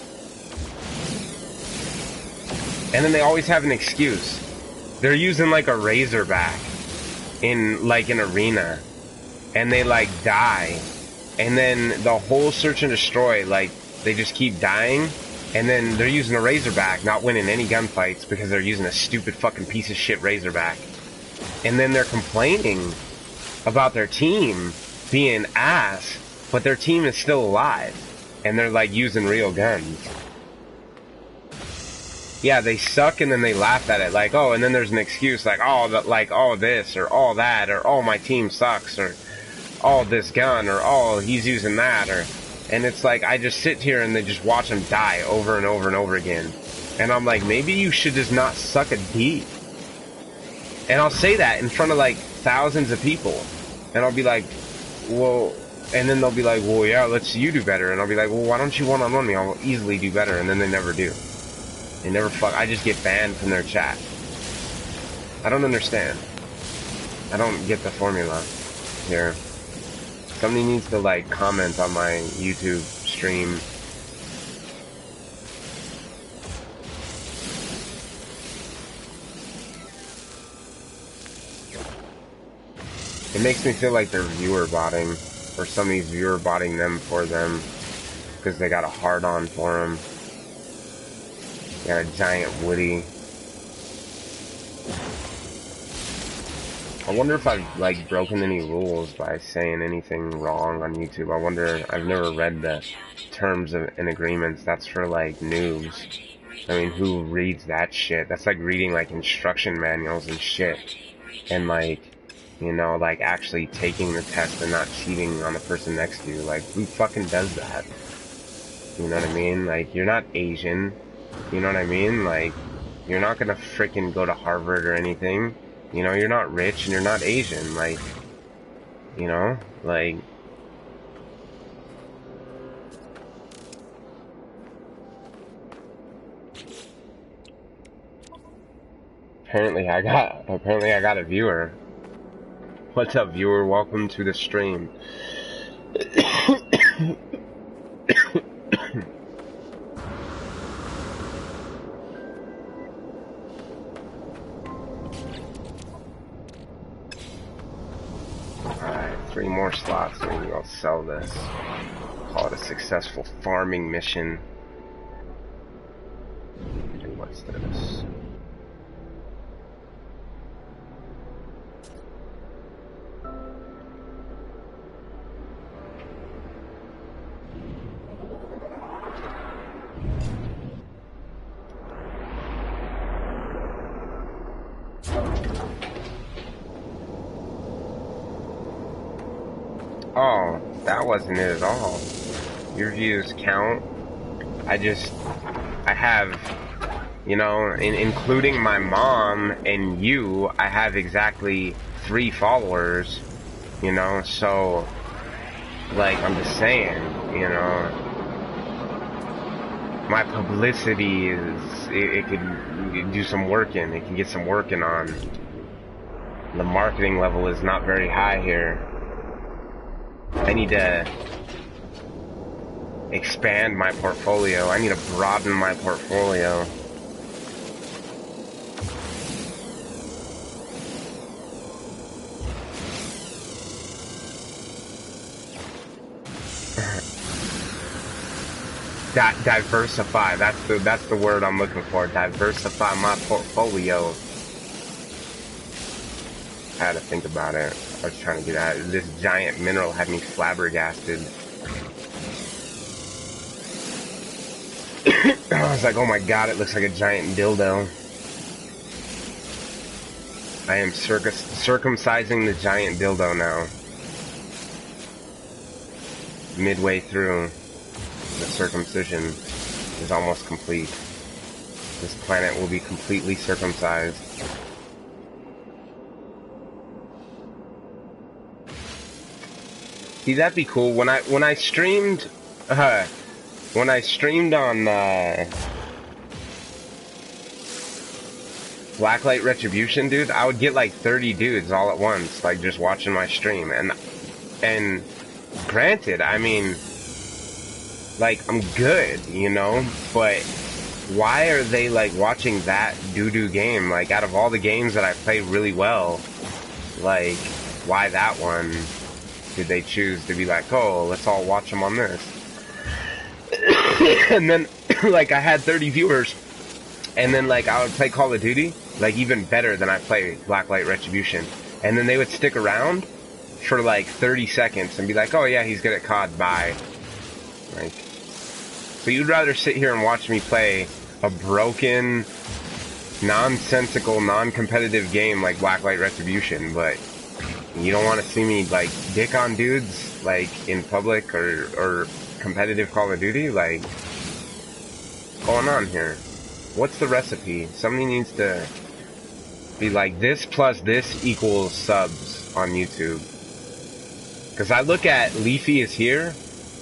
And then they always have an excuse. They're using like a Razorback in like an arena, and they like die, and then the whole search and destroy, like they just keep dying, and then they're using a Razorback, not winning any gunfights because they're using a stupid fucking piece of shit Razorback. And then they're complaining about their team being ass, but their team is still alive, and they're like using real guns. Yeah, they suck, and then they laugh at it, like, oh, and then there's an excuse, like, oh, like, oh, this, or all that, or oh, my team sucks, or oh, this gun, or oh, he's using that, or, and it's like, I just sit here and they just watch them die over and over and over again, and I'm like, maybe you should just not suck a D. And I'll say that in front of, like, thousands of people, and I'll be like, well, and then they'll be like, well, yeah, you do better, and I'll be like, well, why don't you one-on-one me, I'll easily do better, and then they never do. They never I just get banned from their chat. I don't understand. I don't get the formula here. Somebody needs to like comment on my YouTube stream. It makes me feel like they're viewer botting, or somebody's viewer botting them for them because they got a hard on for them. Got a giant Woody. I wonder if I've like broken any rules by saying anything wrong on YouTube. I wonder. I've never read the terms of and agreements. That's for like noobs. I mean, who reads that shit? That's like reading like instruction manuals and shit. And like, you know, like actually taking the test and not cheating on the person next to you. Like, who fucking does that? You know what I mean? Like, you're not Asian. You know what I mean? Like, you're not gonna freaking go to Harvard or anything. You know, you're not rich and you're not Asian. Like, you know, like... Apparently I got a viewer. What's up, viewer? Welcome to the stream. Alright, 3 more slots, maybe I'll sell this. Call it a successful farming mission. And what's this? Oh, that wasn't it at all. Your views count. I have, you know, including my mom and you, I have exactly 3 followers, you know, so, like, I'm just saying, you know, my publicity is, it could do some working, it can get some working on. The marketing level is not very high here. I need to expand my portfolio. I need to broaden my portfolio. Diversify. That's the word I'm looking for. Diversify my portfolio. I had to think about it. I was trying to get out. This giant mineral had me flabbergasted. I was like, oh my god, it looks like a giant dildo. I am circumcising the giant dildo now. Midway through, the circumcision is almost complete. This planet will be completely circumcised. See, that'd be cool. When I streamed on Blacklight Retribution, dude, I would get like 30 dudes all at once, like just watching my stream. And granted, I mean, like, I'm good, you know, but why are they like watching that doo-doo game? Like, out of all the games that I play really well, like, why that one did they choose to be like, oh, let's all watch them on this? And then, like, I had 30 viewers, and then, like, I would play Call of Duty, like, even better than I play Blacklight Retribution. And then they would stick around for, like, 30 seconds and be like, oh, yeah, he's good at COD, bye. Like, so you'd rather sit here and watch me play a broken, nonsensical, non-competitive game like Blacklight Retribution, but you don't want to see me, like, dick on dudes, like, in public or competitive Call of Duty? Like, what's going on here? What's the recipe? Somebody needs to be like, this plus this equals subs on YouTube. Because I look at Leafy is here,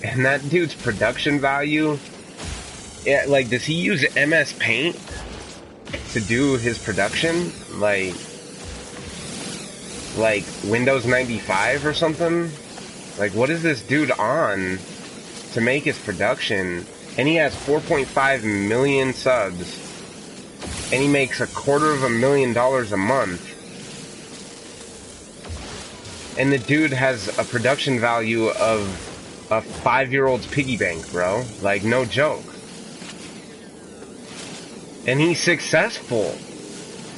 and that dude's production value, yeah, like, does he use MS Paint to do his production? Like Windows 95 or something? Like, what is this dude on to make his production? And he has 4.5 million subs, and he makes $250,000 a month. And the dude has a production value of a 5-year-old's piggy bank, bro. Like, no joke. And he's successful.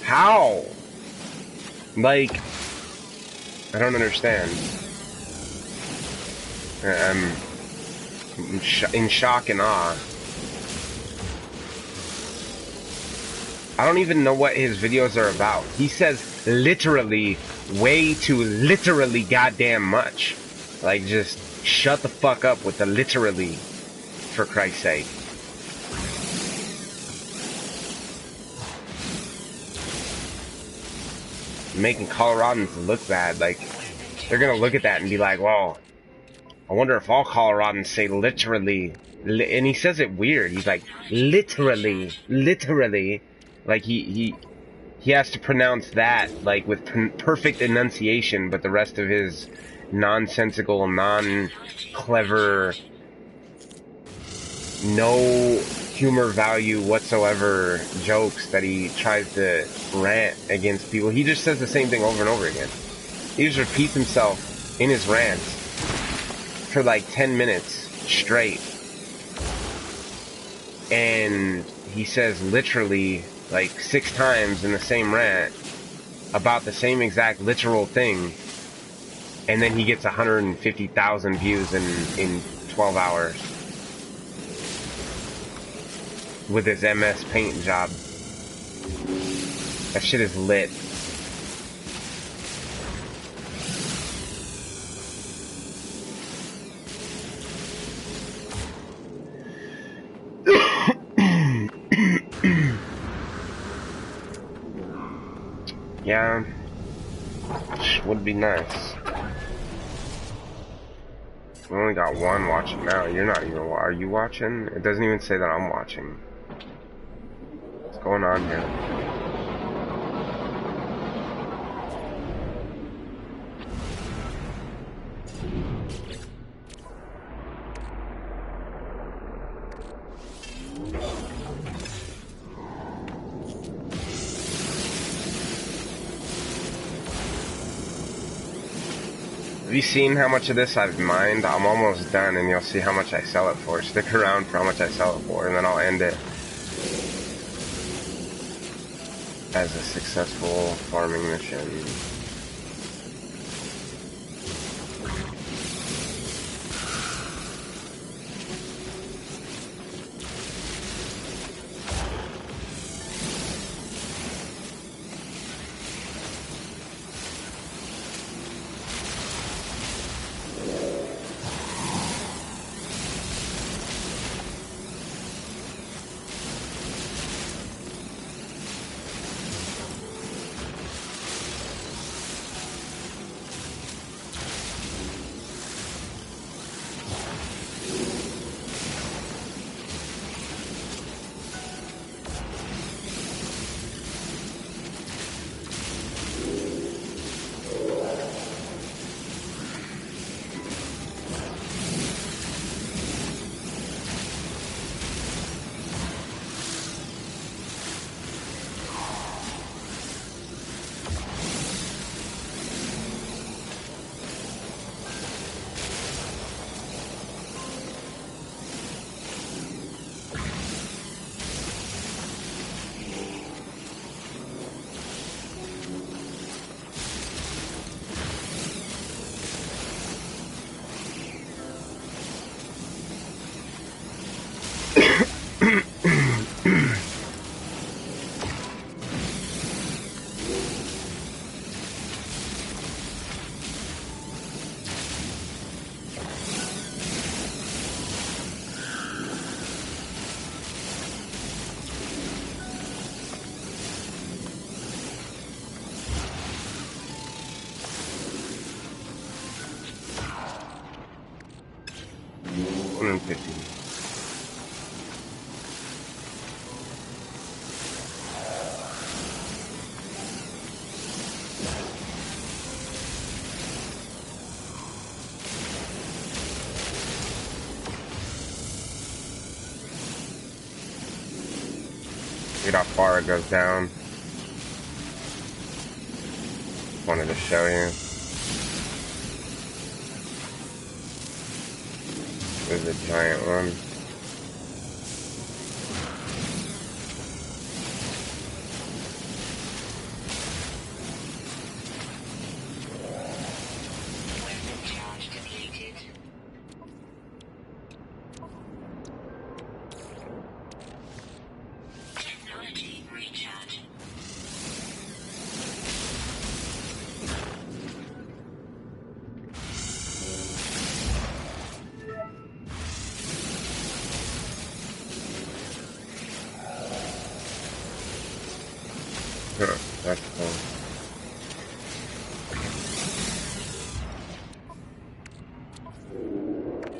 How? Like, I don't understand. I'm in shock and awe. I don't even know what his videos are about. He says literally way too literally goddamn much. Like, just shut the fuck up with the literally, for Christ's sake. Making Coloradans look bad. Like, they're gonna look at that and be like, well, I wonder if all Coloradans say literally. And he says it weird. He's like, literally. Like, he has to pronounce that, like, with perfect enunciation, but the rest of his nonsensical, non-clever, no humor value whatsoever jokes that he tries to rant against people. He just says the same thing over and over again. He just repeats himself in his rants for like 10 minutes straight. And he says literally like 6 times in the same rant about the same exact literal thing. And then he gets 150,000 views in 12 hours. With his MS Paint job. That shit is lit. Yeah. Would be nice. We only got one watching now. You're not even. Are you watching? It doesn't even say that I'm watching. What's going on here? Have you seen how much of this I've mined? I'm almost done, and you'll see how much I sell it for. Stick around for how much I sell it for, and then I'll end it as a successful farming mission. Look how far it goes down. Wanted to show you. There's a giant one. Huh, that's cool.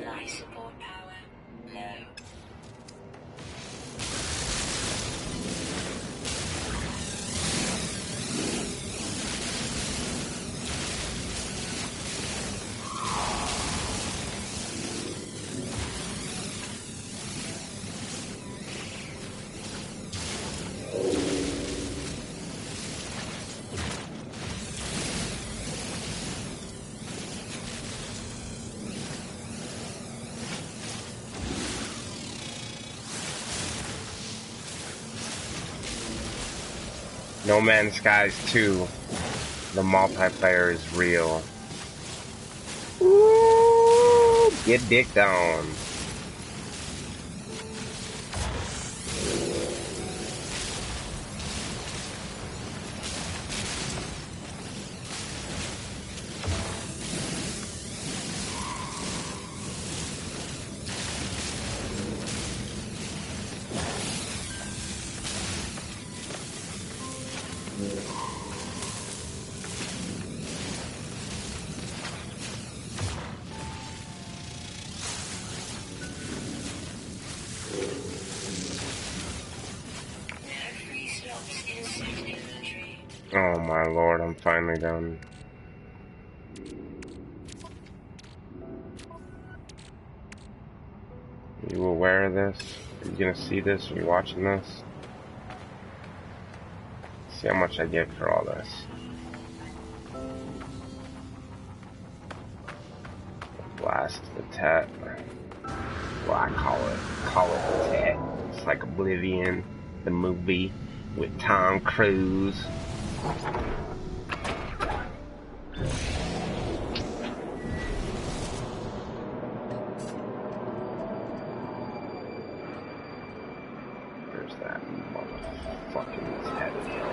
Life support power low. No Man's Skies 2, the multiplayer is real. Ooh, get dicked on. No free slots in set inventory. Oh my lord, I'm finally done. Are you aware of this? Are you gonna see this? Are you watching this? See how much I get for all this. Blast the Tet. Well, I call it the Tet. It's like Oblivion, the movie with Tom Cruise. There's that motherfucking Tet Hill.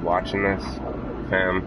Watching this, fam.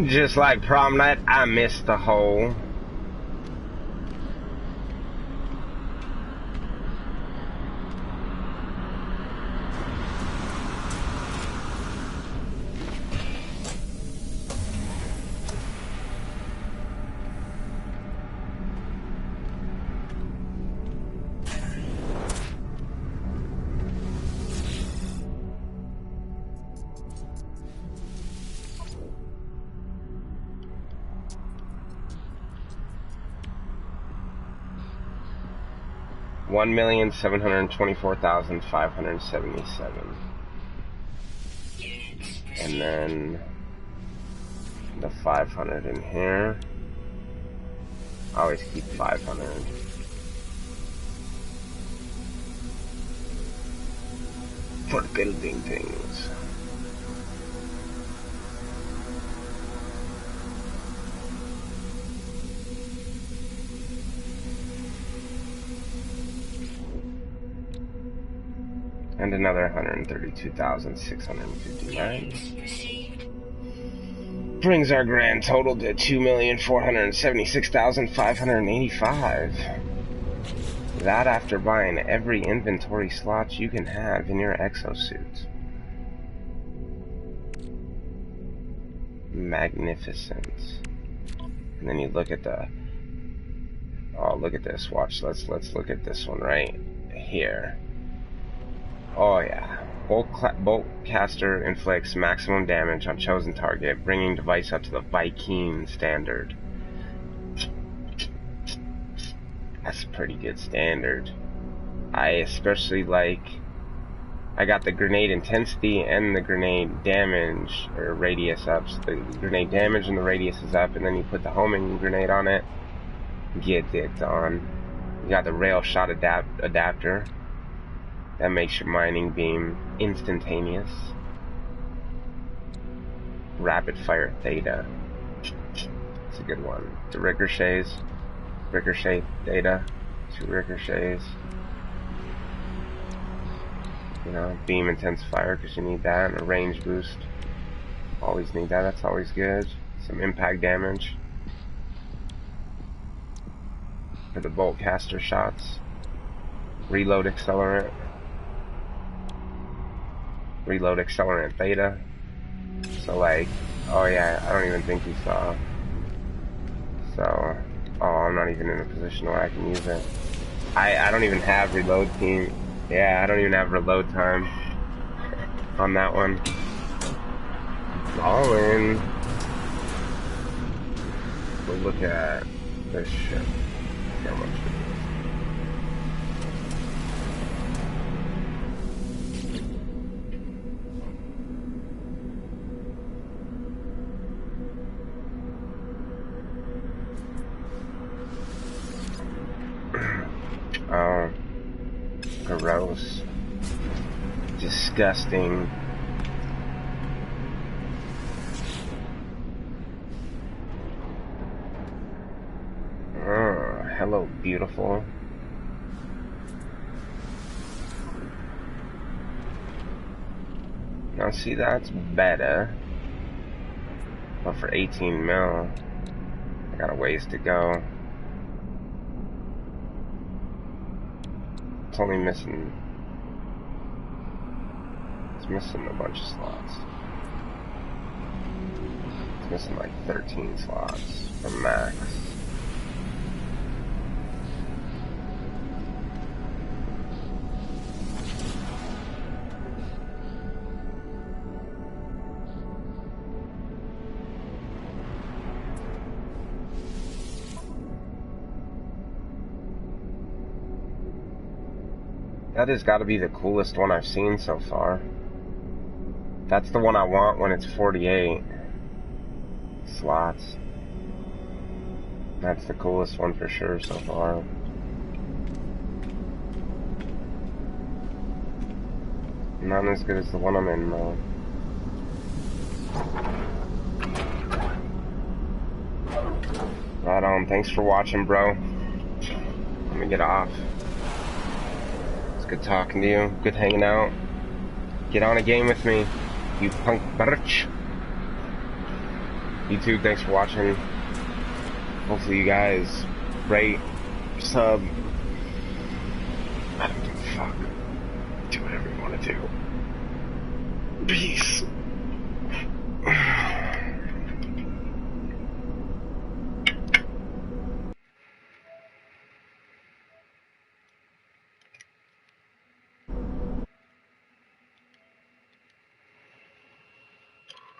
Just like prom night, I missed the hole. $1,724,577, and then the 500 in here. I always keep 500. For building things. And another 132,659. Brings our grand total to 2,476,585. That after buying every inventory slot you can have in your exosuit. Magnificent. And then you look at the Oh, look at this. Watch. Let's look at this one right here. Oh yeah. Bolt caster inflicts maximum damage on chosen target, bringing device up to the Viking standard. That's a pretty good standard. I especially like. I got the grenade intensity and the grenade damage or radius up. So the grenade damage and the radius is up, and then you put the homing grenade on it. Get it on. You got the rail shot adapter. That makes your mining beam instantaneous. Rapid fire theta. It's a good one. The ricochet theta. 2 ricochets. You know, beam intensifier because you need that, and a range boost. Always need that. That's always good. Some impact damage for the bolt caster shots. Reload accelerant. Reload accelerant theta. So like, oh yeah, I don't even think you saw. So, oh, I'm not even in a position where I can use it. I don't even have reload team. Yeah, I don't even have reload time on that one. All in. We'll look at this ship. See how much it is. Oh, gross. Disgusting. Oh, hello, beautiful. Now see, that's better. But for 18 mil, I got a ways to go. It's only missing... It's missing a bunch of slots. It's missing like 13 slots from max. That has got to be the coolest one I've seen so far. That's the one I want when it's 48 slots. That's the coolest one for sure so far. Not as good as the one I'm in though. Right on. Thanks for watching, bro. Let me get off. It's good talking to you. Good hanging out. Get on a game with me, you punk bitch. YouTube, thanks for watching. Hopefully you guys rate, sub. I don't give a fuck. Do whatever you want to do. Peace.